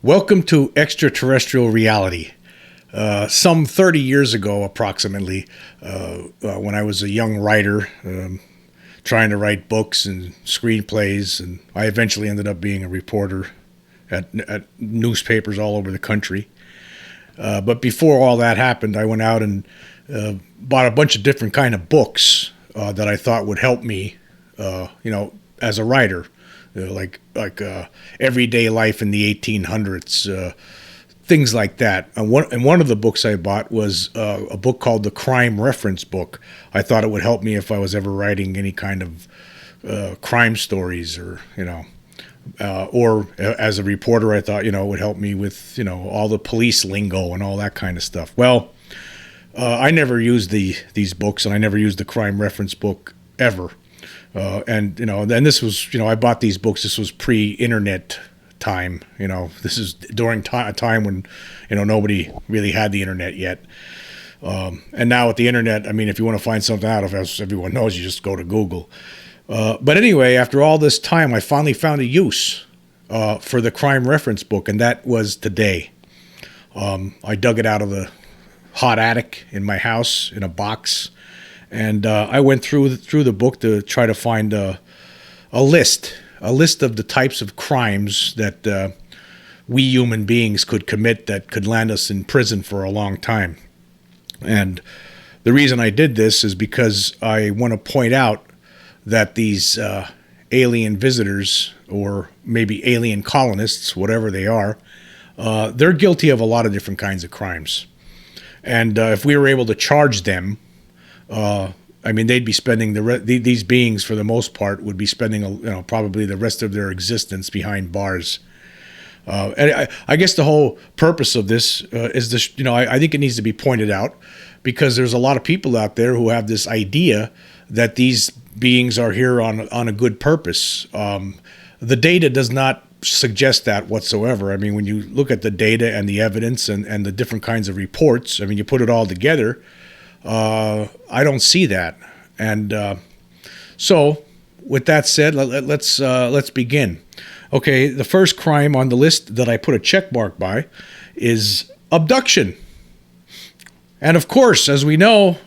Welcome to extraterrestrial reality. Some 30 years ago, approximately, when I was a young writer, trying to write books and screenplays, and I eventually ended up being a reporter at newspapers all over the country. But before all that happened, I went out and bought a bunch of different kind of books that I thought would help me, as a writer. Like everyday life in the 1800s, things like that. And one of the books I bought was a book called the Crime Reference Book. I thought it would help me if I was ever writing any kind of crime stories, or as a reporter, I thought it would help me with all the police lingo and all that kind of stuff. Well, I never used these books, and I never used the Crime Reference Book ever. And this was, I bought these books. This was pre-internet time. This is during a time when, nobody really had the internet yet. And now with the internet, if you want to find something out, as everyone knows, you just go to Google. But anyway, after all this time, I finally found a use for the Crime Reference Book, and that was today. I dug it out of the hot attic in my house in a box. And I went through the book to try to find a list of the types of crimes that we human beings could commit that could land us in prison for a long time. And the reason I did this is because I want to point out that these alien visitors, or maybe alien colonists, whatever they are, they're guilty of a lot of different kinds of crimes. And if we were able to charge them, they'd be spending these beings, for the most part, would be spending probably the rest of their existence behind bars. And I guess the whole purpose of this is this. I think it needs to be pointed out, because there's a lot of people out there who have this idea that these beings are here on a good purpose. The data does not suggest that whatsoever. When you look at the data and the evidence and the different kinds of reports, you put it all together. I don't see that. And so with that said, let's begin. Okay, the first crime on the list that I put a check mark by is abduction. And of course, as we know,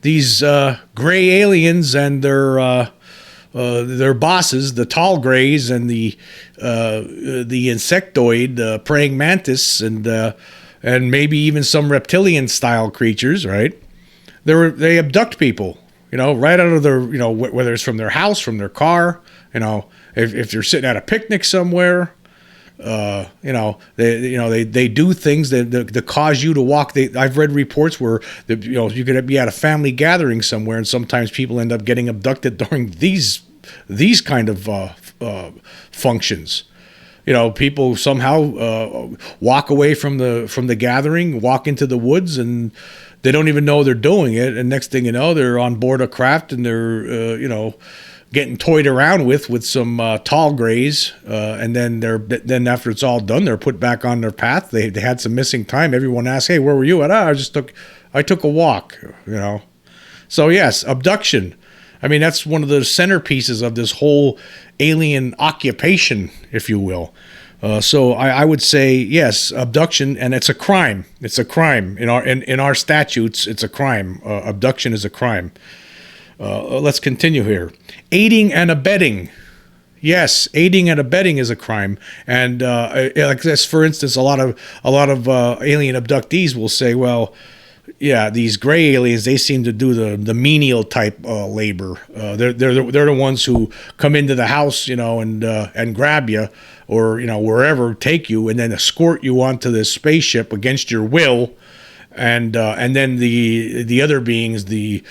these gray aliens and their bosses, the tall grays and the insectoid, the praying mantis, and maybe even some reptilian style creatures, right? They abduct people, right out of their, whether it's from their house, from their car, if they're sitting at a picnic somewhere, they do things that cause you to walk. I've read reports where you could be at a family gathering somewhere, and sometimes people end up getting abducted during these kind of functions. People somehow walk away from the gathering, walk into the woods, and they don't even know they're doing it. And next thing you know, they're on board a craft, and they're getting toyed around with some tall grays. And then after it's all done, they're put back on their path. They had some missing time. Everyone asks, "Hey, where were you at?" I took a walk. So yes, abduction. That's one of the centerpieces of this whole alien occupation, if you will. So I would say yes, abduction, and it's a crime. It's a crime in our statutes. It's a crime. Abduction is a crime. Let's continue here. Aiding and abetting. Yes, aiding and abetting is a crime. And like this, for instance, a lot of alien abductees will say, well, yeah, these gray aliens, they seem to do the menial type labor. They're the ones who come into the house, and grab you, or wherever, take you, and then escort you onto this spaceship against your will. And then the other beings, the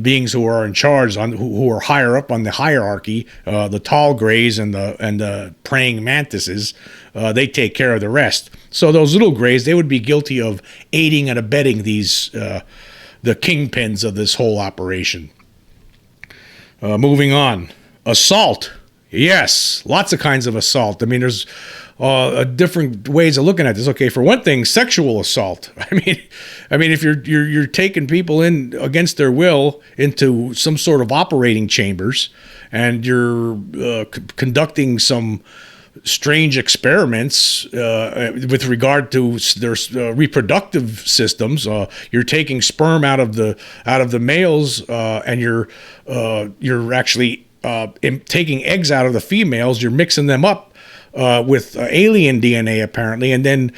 beings who are in charge, who are higher up on the hierarchy, the tall grays and the praying mantises, they take care of the rest. So those little grays, they would be guilty of aiding and abetting these the kingpins of this whole operation. Moving on, assault. Yes, lots of kinds of assault. There's different ways of looking at this. Okay, for one thing, sexual assault. If you're taking people in against their will into some sort of operating chambers, and you're conducting some strange experiments with regard to their reproductive systems. You're taking sperm out of the males, and you're actually taking eggs out of the females. You're mixing them up with alien DNA apparently, and then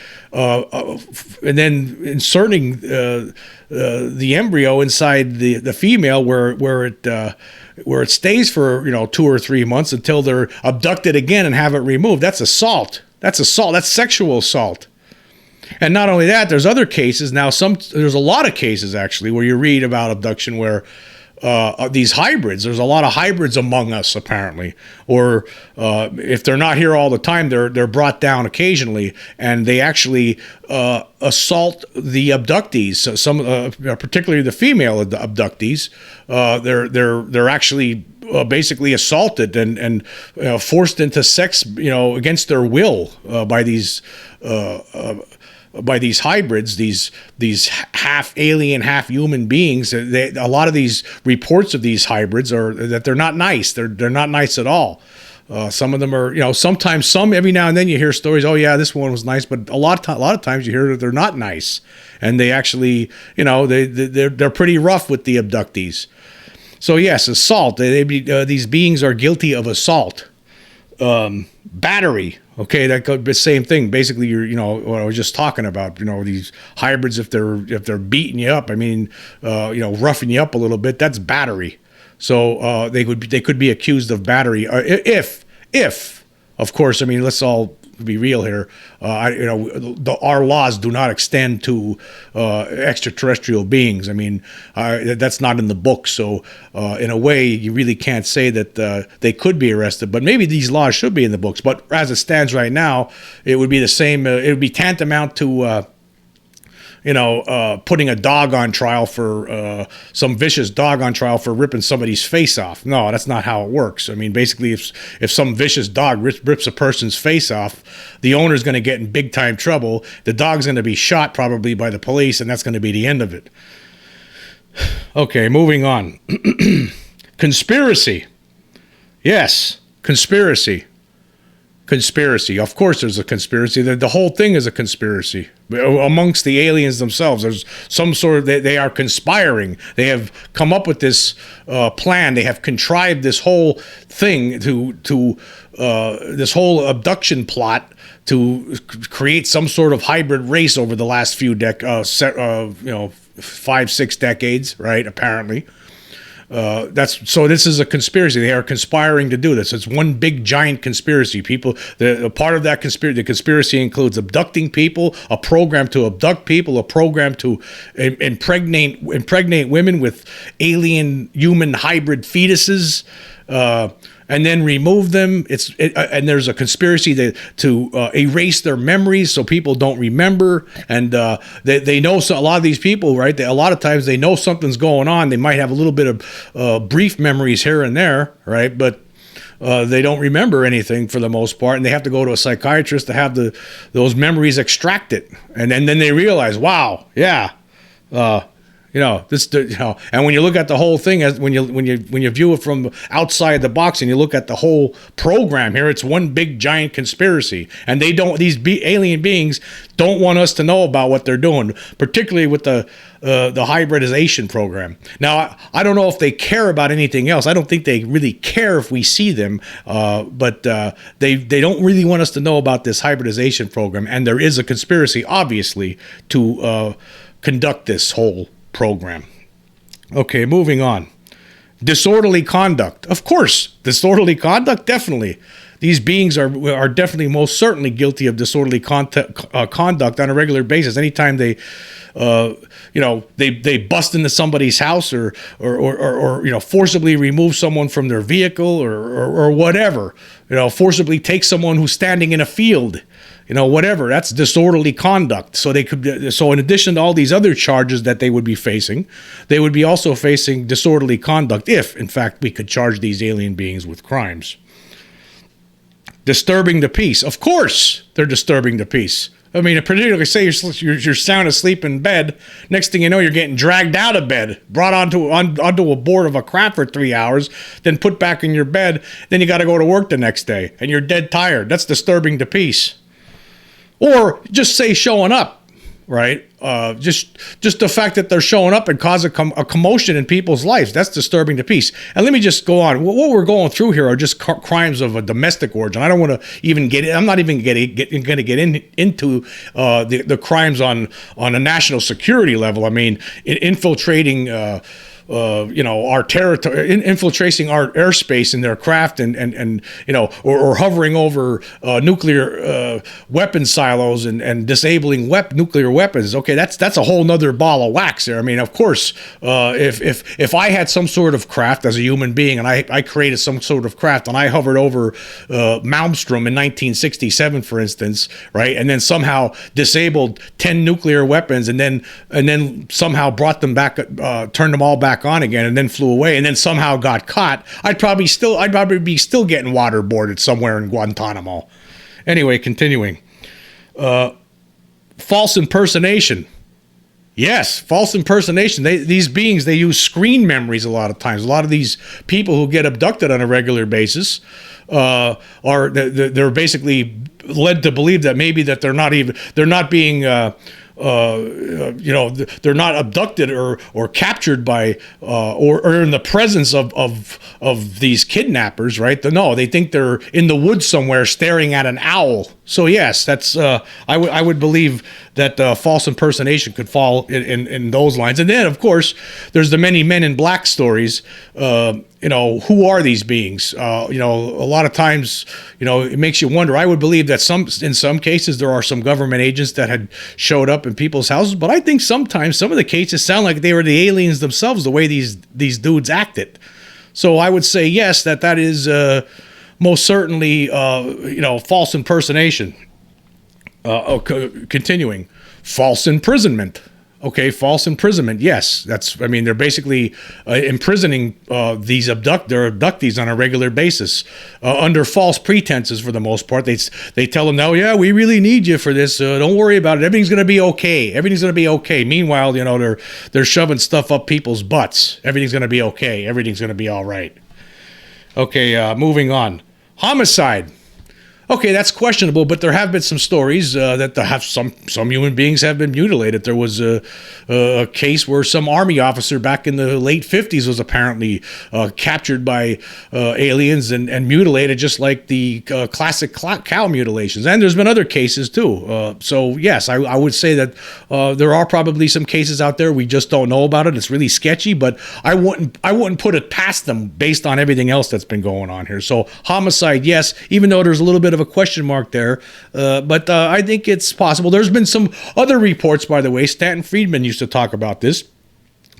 inserting the embryo inside the female, where it stays for 2 or 3 months until they're abducted again and have it removed. That's assault. That's sexual assault. And not only that, there's other cases now. There's a lot of cases actually where you read about abduction where these hybrids. There's a lot of hybrids among us apparently, or if they're not here all the time, they're brought down occasionally, and they actually assault the abductees. So some, particularly the female abductees, they're actually basically assaulted and forced into sex, against their will by these hybrids, these half alien, half human beings. A lot of these reports of these hybrids are that they're not nice. They're not nice at all. Some of them are, sometimes every now and then you hear stories. Oh yeah, this one was nice, but a lot of times you hear that they're not nice, and they actually, they're pretty rough with the abductees. So yes, assault. These beings are guilty of assault. Battery. Okay, that could be the same thing. Basically, what I was just talking about. These hybrids, if they're beating you up, roughing you up a little bit, that's battery. So they could be accused of battery if of course. Let's all be real here. Our laws do not extend to extraterrestrial beings. That's not in the book. So in a way, you really can't say that they could be arrested. But maybe these laws should be in the books. But as it stands right now, it would be the same. It would be tantamount to putting a dog on trial for some vicious dog on trial for ripping somebody's face off. No, that's not how it works. Basically, if some vicious dog rips a person's face off, the owner's going to get in big time trouble. The dog's going to be shot probably by the police, and that's going to be the end of it. Okay, moving on. Conspiracy. Yes, conspiracy. Conspiracy. Of course there's a conspiracy. The whole thing is a conspiracy. Amongst the aliens themselves, there's some sort of, they are conspiring. They have come up with this plan. They have contrived this whole thing to this whole abduction plot to create some sort of hybrid race over the last few 5-6 decades, right? Apparently. So this is a conspiracy. They are conspiring to do this. It's one big giant conspiracy. People, a part of that conspiracy, the conspiracy includes abducting people, a program to abduct people, a program to impregnate women with alien human hybrid fetuses, and then remove them. And there's a conspiracy to erase their memories so people don't remember. And they know, so a lot of these people, right? A lot of times they know something's going on. They might have a little bit of brief memories here and there, right? But they don't remember anything for the most part, and they have to go to a psychiatrist to have those memories extracted. And then they realize, wow, yeah. And when you look at the whole thing, when you view it from outside the box and you look at the whole program here, it's one big giant conspiracy. And these alien beings don't want us to know about what they're doing, particularly with the hybridization program. Now, I don't know if they care about anything else. I don't think they really care if we see them, but they don't really want us to know about this hybridization program. And there is a conspiracy, obviously, to conduct this whole program. Okay, moving on. Disorderly conduct. Of course, disorderly conduct, definitely. These beings are definitely, most certainly guilty of disorderly conduct on a regular basis. Anytime they bust into somebody's house or forcibly remove someone from their vehicle or whatever, forcibly take someone who's standing in a field, whatever. That's disorderly conduct. So in addition to all these other charges that they would be facing, they would be also facing disorderly conduct if, in fact, we could charge these alien beings with crimes. Disturbing the peace. Of course, they're disturbing the peace. I mean, particularly say you're sound asleep in bed. Next thing you know, you're getting dragged out of bed, brought onto a board of a craft for 3 hours, then put back in your bed. Then you got to go to work the next day, and you're dead tired. That's disturbing to peace. Or just say showing up. Right, just the fact that they're showing up and cause a commotion in people's lives, that's disturbing to peace. And let me just go on. What we're going through here are just crimes of a domestic origin. I don't want to even get in. I'm not even going to get into the crimes on a national security level. I mean, infiltrating. Our territory, infiltrating our airspace in their craft, and or hovering over nuclear weapon silos and disabling nuclear weapons. Okay, that's a whole nother ball of wax there. I mean, of course, if I had some sort of craft as a human being, and I created some sort of craft, and I hovered over Malmstrom in 1967, for instance, right, and then somehow disabled 10 nuclear weapons, and then somehow brought them back, turned them all back on again, and then flew away, and then somehow got caught, I'd probably be still getting waterboarded somewhere in Guantanamo. Anyway, continuing. False impersonation. Yes, false impersonation. These beings, they use screen memories a lot of times. A lot of these people who get abducted on a regular basis they're basically led to believe that maybe that they're not being they're not abducted or captured by or in the presence of these kidnappers, right? No, they think they're in the woods somewhere staring at an owl. So yes, that's I would believe that false impersonation could fall in those lines. And then of course there's the many Men in Black stories. Who are these beings? A lot of times, it makes you wonder. I would believe that in some cases there are some government agents that had showed up in people's houses, but I think sometimes some of the cases sound like they were the aliens themselves, the way these dudes acted. So I would say yes, that is most certainly false impersonation. Continuing, false imprisonment. Okay, false imprisonment. Yes, they're basically imprisoning these abductees on a regular basis under false pretenses for the most part. They tell them, "No, yeah, we really need you for this. Don't worry about it. Everything's going to be okay. Everything's going to be okay." Meanwhile, they're shoving stuff up people's butts. Everything's going to be okay. Everything's going to be all right. Okay, moving on. Homicide. Okay, that's questionable, but there have been some stories that some human beings have been mutilated. There was a case where some army officer back in the late 50s was apparently captured by aliens and mutilated, just like the classic cow mutilations. And there's been other cases too. So yes, I would say that there are probably some cases out there we just don't know about it. It's really sketchy, but I wouldn't put it past them based on everything else that's been going on here. So homicide, yes, even though there's a little bit of a question mark there, but I think it's possible. There's been some other reports, by the way. Stanton Friedman used to talk about this,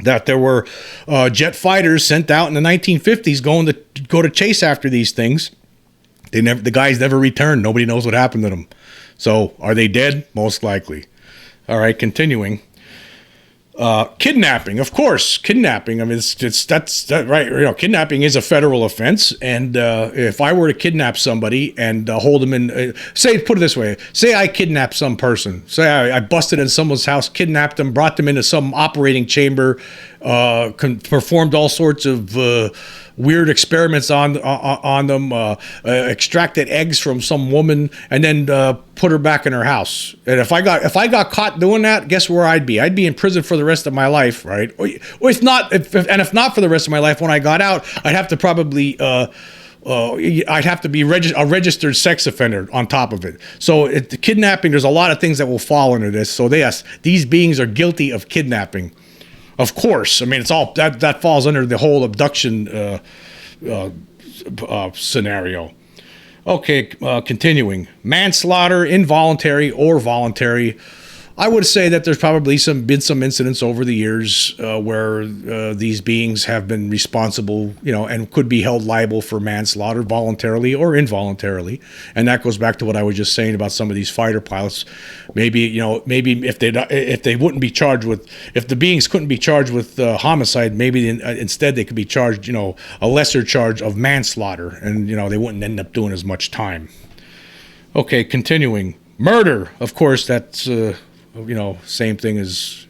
that there were jet fighters sent out in the 1950s go to chase after these things. The guys never returned. Nobody knows what happened to them. So are they dead? Most likely. All right, continuing. Kidnapping, of course. Kidnapping. I mean, that's right. Kidnapping is a federal offense, and if I were to kidnap somebody and hold them in, put it this way: say I kidnapped some person. Say I busted in someone's house, kidnapped them, brought them into some operating chamber, performed all sorts of weird experiments on them, extracted eggs from some woman, and then put her back in her house. And if I got caught doing that, guess where I'd be? I'd be in prison for the rest of my life, right? Or if not for the rest of my life, when I got out, I'd have to probably I'd have to be a registered sex offender on top of it. So the kidnapping, there's a lot of things that will fall into this. So yes, these beings are guilty of kidnapping. Of course, I mean, it's all that falls under the whole abduction scenario. Okay, continuing. Manslaughter, involuntary or voluntary. I would say that there's probably been some incidents over the years where these beings have been responsible, and could be held liable for manslaughter voluntarily or involuntarily. And that goes back to what I was just saying about some of these fighter pilots. Maybe if they wouldn't be charged with, if the beings couldn't be charged with homicide, maybe instead they could be charged, a lesser charge of manslaughter, and they wouldn't end up doing as much time. Okay, continuing. Murder, of course, that's same thing as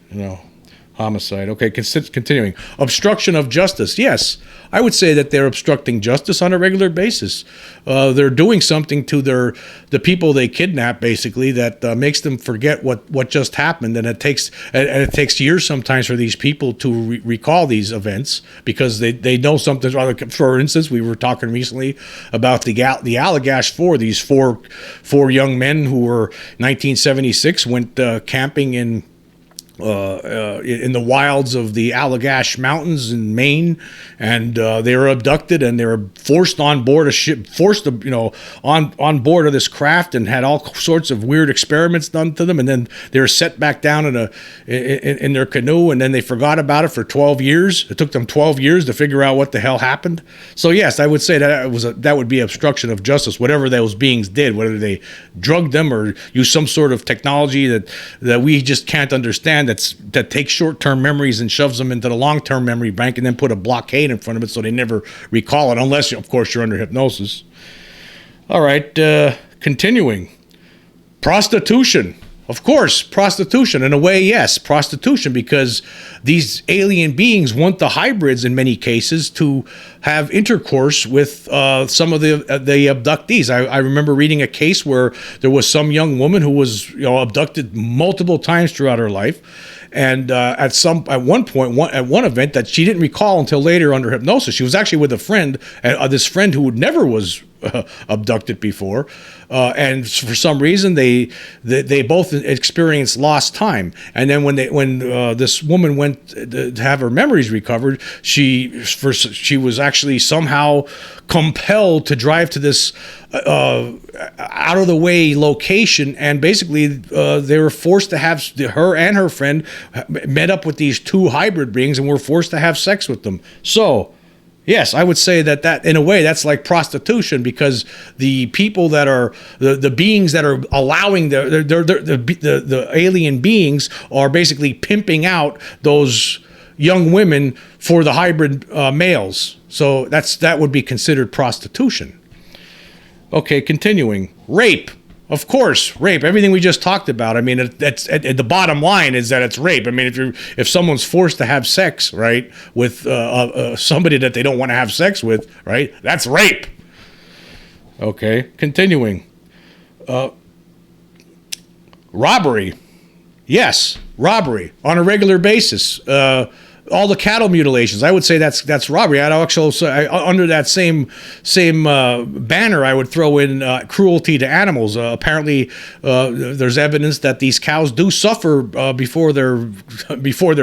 homicide. Okay, continuing. Obstruction of justice. Yes, I would say that they're obstructing justice on a regular basis. They're doing something to the people they kidnap, basically, that makes them forget what just happened, and it takes years sometimes for these people to recall these events because they know something's wrong. For instance, we were talking recently about the Allagash Four. These four young men who were 1976 went camping in the wilds of the Allagash Mountains in Maine, and they were abducted and they were forced on board a ship, on board of this craft, and had all sorts of weird experiments done to them, and then they were set back down in their canoe, and then they forgot about it for 12 years. It took them 12 years to figure out what the hell happened. So yes, I would say that would be obstruction of justice, whatever those beings did, whether they drugged them or used some sort of technology that we just can't understand, that takes short-term memories and shoves them into the long-term memory bank and then put a blockade in front of it so they never recall it, unless, of course, you're under hypnosis. All right, continuing. Prostitution. Of course, prostitution. In a way, yes, prostitution, because these alien beings want the hybrids in many cases to have intercourse with some of the abductees. I remember reading a case where there was some young woman who was abducted multiple times throughout her life, and at one event that she didn't recall until later under hypnosis. She was actually with a friend, this friend who never was abducted before, and for some reason they both experienced lost time. And then when this woman went to have her memories recovered, she was actually somehow compelled to drive to this out of the way location, and basically they were forced to have, her and her friend met up with these two hybrid beings and were forced to have sex with them. So yes, I would say that in a way that's like prostitution, because the people that are the beings that are allowing the alien beings are basically pimping out those young women for the hybrid males. So that would be considered prostitution. Okay, continuing. Rape. Of course, rape. Everything we just talked about. I mean, the bottom line is that it's rape. I mean, if someone's forced to have sex, right, with somebody that they don't want to have sex with, right, that's rape. Okay, continuing. Robbery. Yes, robbery on a regular basis. All the cattle mutilations, I would say that's robbery. I'd also say, under that same banner, I would throw in cruelty to animals. Apparently, there's evidence that these cows do suffer before they're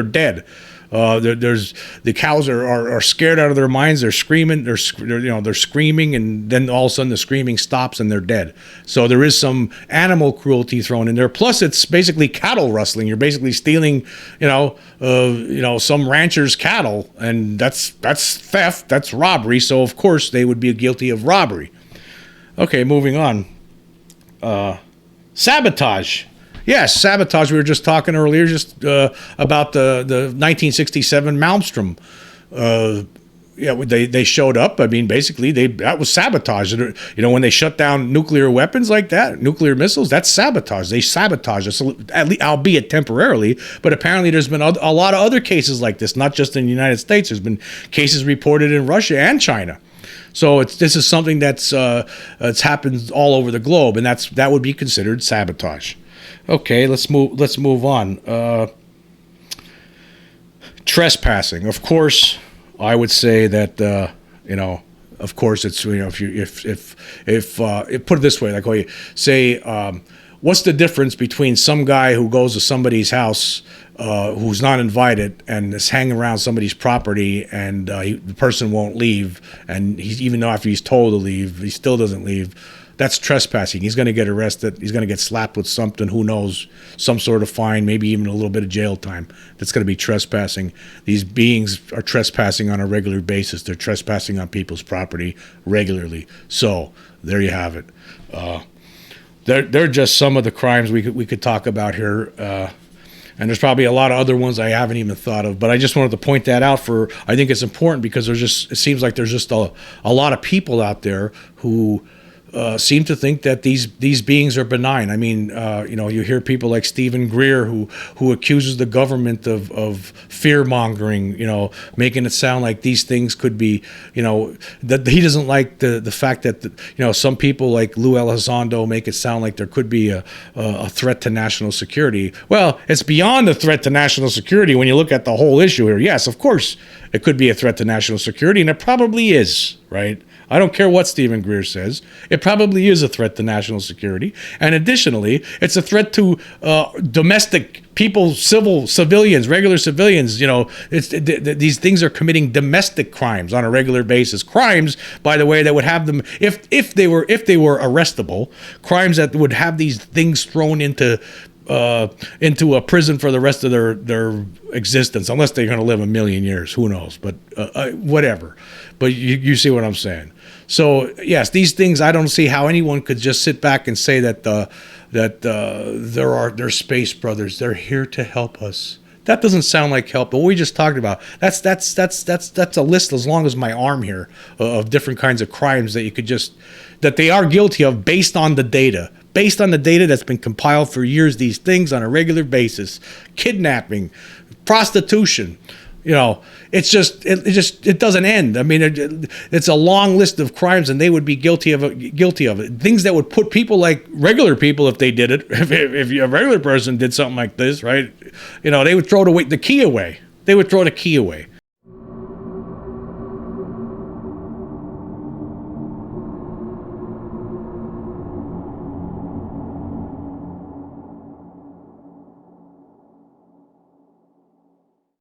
dead. There's the cows are scared out of their minds. They're screaming. They're screaming, and then all of a sudden the screaming stops and they're dead. So there is some animal cruelty thrown in there. Plus, it's basically cattle rustling. You're basically stealing, some rancher's cattle, and that's theft. That's robbery. So of course they would be guilty of robbery. Okay, moving on. Sabotage. Yes, sabotage. We were just talking earlier about the 1967 Malmstrom. They showed up. I mean, basically, that was sabotage. When they shut down nuclear weapons like that, nuclear missiles, that's sabotage. They sabotage us, albeit temporarily. But apparently, there's been a lot of other cases like this, not just in the United States. There's been cases reported in Russia and China. So this is something that's happened all over the globe, and that would be considered sabotage. Okay, let's move on. Trespassing. Of course, I would say that of course it's if put it this way, like say, what's the difference between some guy who goes to somebody's house who's not invited and is hanging around somebody's property, and the person won't leave, and even though after he's told to leave, he still doesn't leave? That's trespassing. He's going to get arrested. He's going to get slapped with something, who knows, some sort of fine, maybe even a little bit of jail time. That's going to be trespassing. These beings are trespassing on a regular basis. They're trespassing on people's property regularly. So there you have it. They're just some of the crimes we could talk about here. And there's probably a lot of other ones I haven't even thought of, but I just wanted to point that out. I think it's important because it seems like there's just a lot of people out there who seem to think that these beings are benign. I mean, you hear people like Stephen Greer who accuses the government of fear mongering, making it sound like these things could be, that he doesn't like the fact that some people like Lou Elizondo make it sound like there could be a threat to national security. Well, it's beyond a threat to national security when you look at the whole issue here. Yes, of course, it could be a threat to national security, and it probably is, right? I don't care what Stephen Greer says. It probably is a threat to national security. And additionally, it's a threat to domestic people, civilians, regular civilians. These things are committing domestic crimes on a regular basis. Crimes, by the way, that would have them, if they were arrestable, crimes that would have these things thrown into a prison for the rest of their existence, unless they're going to live a million years. Who knows? But whatever. But you see what I'm saying. So yes, these things, I don't see how anyone could just sit back and say that they're space brothers. They're here to help us. That doesn't sound like help. But what we just talked about, that's a list as long as my arm here of different kinds of crimes that they are guilty of based on the data. Based on the data that's been compiled for years, these things on a regular basis, kidnapping, prostitution, it doesn't end. I mean, it's a long list of crimes, and they would be guilty of it. Things that would put people like regular people, if they did it, if a regular person did something like this, right? They would throw the key away. They would throw the key away.